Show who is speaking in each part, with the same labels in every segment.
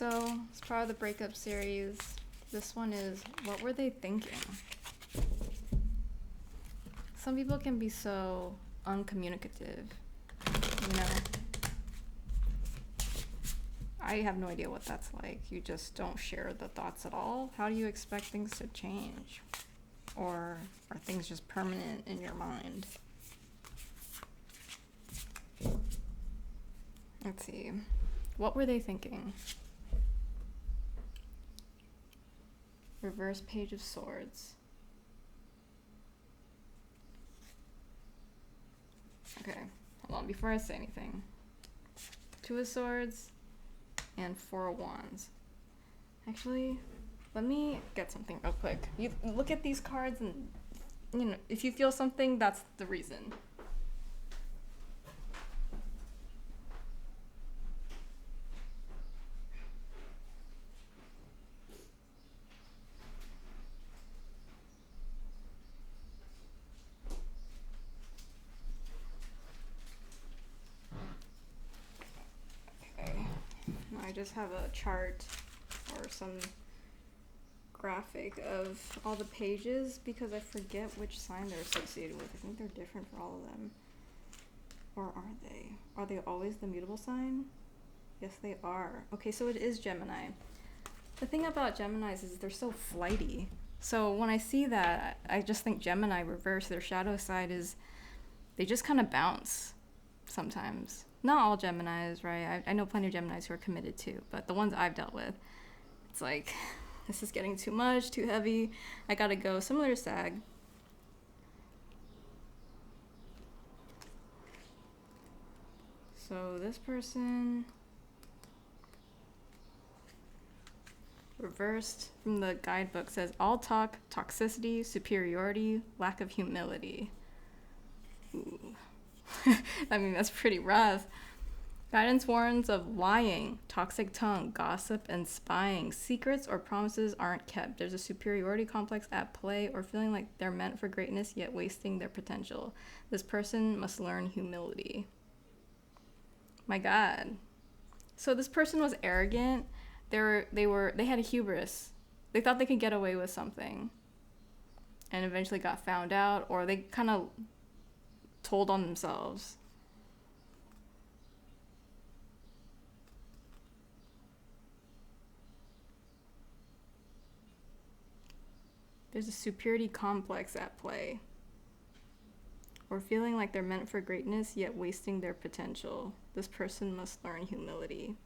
Speaker 1: So, as part of the breakup series, this one is, what were they thinking? Some people can be so uncommunicative, you know? I have no idea what that's like. You just don't share the thoughts at all. How do you expect things to change? Or are things just permanent in your mind? Let's see. What were they thinking? Reverse Page of Swords. Okay, hold on before I say anything. Two of Swords and Four of Wands. Actually, let me get something real quick. You look at these cards and, you know, if you feel something, that's the reason. I just have a chart or some graphic of all the pages because I forget which sign they're associated with. I think they're different for all of them. Or are they? Are they always the mutable sign? Yes, they are. Okay, so it is Gemini. The thing about Geminis is they're so flighty. So when I see that, I just think Gemini reverse, their shadow side is they just kind of bounce sometimes. Not all Geminis, right? I know plenty of Geminis who are committed too, but the ones I've dealt with, it's like, this is getting too much, too heavy. I gotta go. Similar to Sag. So this person, reversed from the guidebook, says all talk, toxicity, superiority, lack of humility. Ooh. I mean, that's pretty rough. Guidance warns of lying, toxic tongue, gossip, and spying. Secrets or promises aren't kept. There's a superiority complex at play or feeling like they're meant for greatness yet wasting their potential. This person must learn humility. My God. So this person was arrogant. They had a hubris. They thought they could get away with something and eventually got found out, or they kind of told on themselves. There's a superiority complex at play. Or feeling like they're meant for greatness yet wasting their potential. This person must learn humility.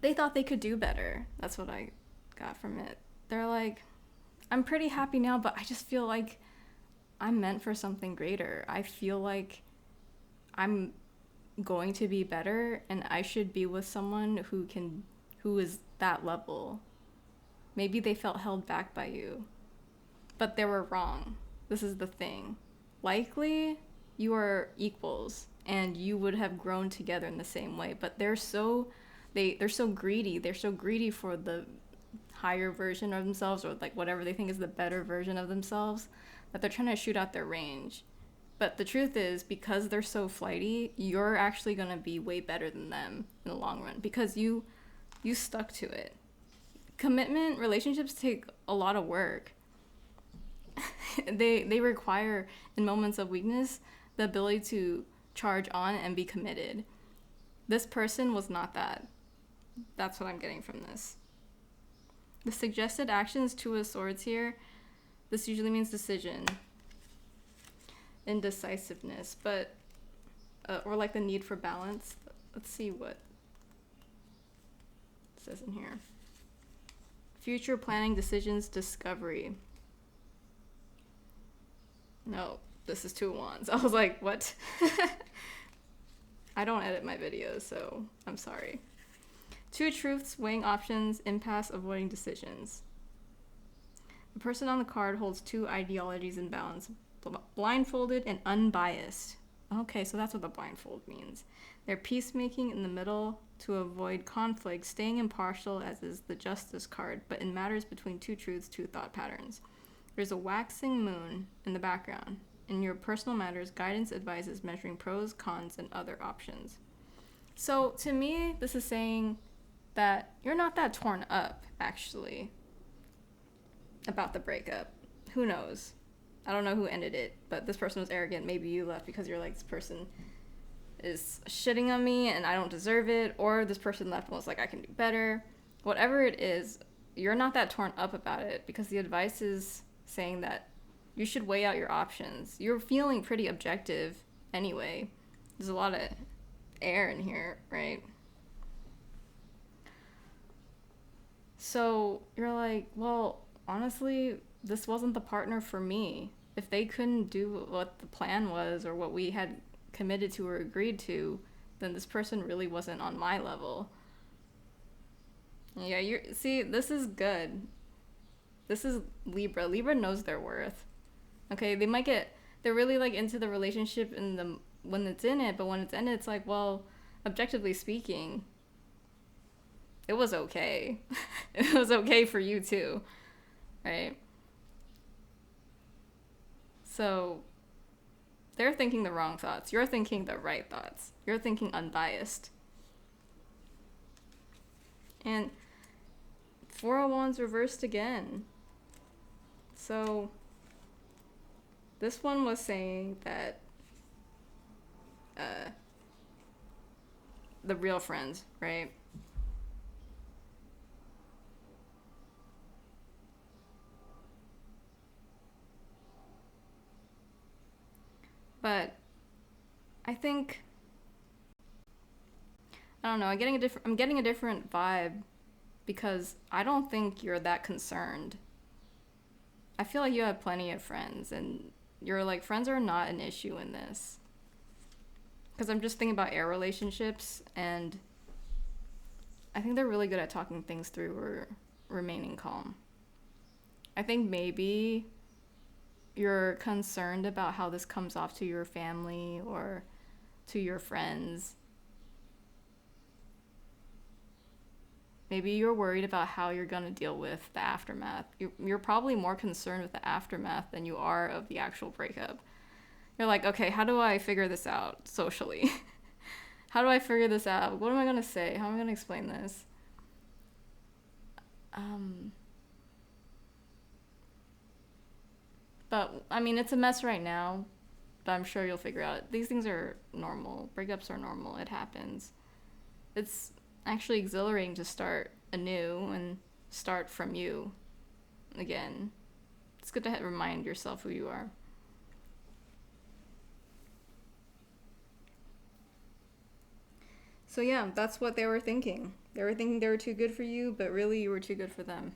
Speaker 1: They thought they could do better. That's what I got from it. They're like, I'm pretty happy now, but I just feel like I'm meant for something greater. I feel like I'm going to be better and I should be with someone who is that level. Maybe they felt held back by you, but they were wrong. This is the thing. Likely you are equals and you would have grown together in the same way, but they're so greedy. They're so greedy for the higher version of themselves, or like whatever they think is the better version of themselves, that they're trying to shoot out their range. But the truth is, because they're so flighty, you're actually going to be way better than them in the long run because you stuck to it. Commitment, relationships take a lot of work. They require, in moments of weakness, the ability to charge on and be committed. This person was not that. That's what I'm getting from this. The suggested actions, Two of Swords here, this usually means decision, indecisiveness, but or like the need for balance. Let's see what it says in here. Future planning, decisions, discovery. No, this is Two of Wands. I was like, what? I don't edit my videos, so I'm sorry. Two of Truths, weighing options, impasse, avoiding decisions. The person on the card holds two ideologies in balance, blindfolded and unbiased. Okay, so that's what the blindfold means. They're peacemaking in the middle to avoid conflict, staying impartial as is the Justice card, but in matters between two truths, two thought patterns. There's a waxing moon in the background. In your personal matters, guidance advises measuring pros, cons, and other options. So to me, this is saying that you're not that torn up, actually, about the breakup. Who knows? I don't know who ended it, but this person was arrogant. Maybe you left because you're like, this person is shitting on me and I don't deserve it, or this person left and was like, I can do better. Whatever it is, you're not that torn up about it because the advice is saying that you should weigh out your options. You're feeling pretty objective anyway. There's a lot of air in here, right? So you're like, well, honestly, this wasn't the partner for me. If they couldn't do what the plan was or what we had committed to or agreed to, then this person really wasn't on my level. Yeah, you see, this is good. This is Libra. Libra knows their worth. Okay, they're really like into the relationship in the when it's in it, but when it's ended, it's like, well, objectively speaking, it was okay. It was okay for you too, right? So they're thinking the wrong thoughts. You're thinking the right thoughts. You're thinking unbiased. And Four of Wands reversed again. So this one was saying that the real friends, right? But I think I don't know. I'm getting a different vibe because I don't think you're that concerned. I feel like you have plenty of friends, and you're like friends are not an issue in this. Because I'm just thinking about air relationships, and I think they're really good at talking things through or remaining calm. I think maybe you're concerned about how this comes off to your family or to your friends. Maybe you're worried about how you're going to deal with the aftermath. You're probably more concerned with the aftermath than you are of the actual breakup. You're like, okay, how do I figure this out socially? How do I figure this out? What am I going to say? How am I going to explain this? But, I mean, it's a mess right now, but I'm sure you'll figure out. These things are normal. Breakups are normal. It happens. It's actually exhilarating to start anew and start from you again. It's good to remind yourself who you are. So yeah, that's what they were thinking. They were thinking they were too good for you, but really you were too good for them.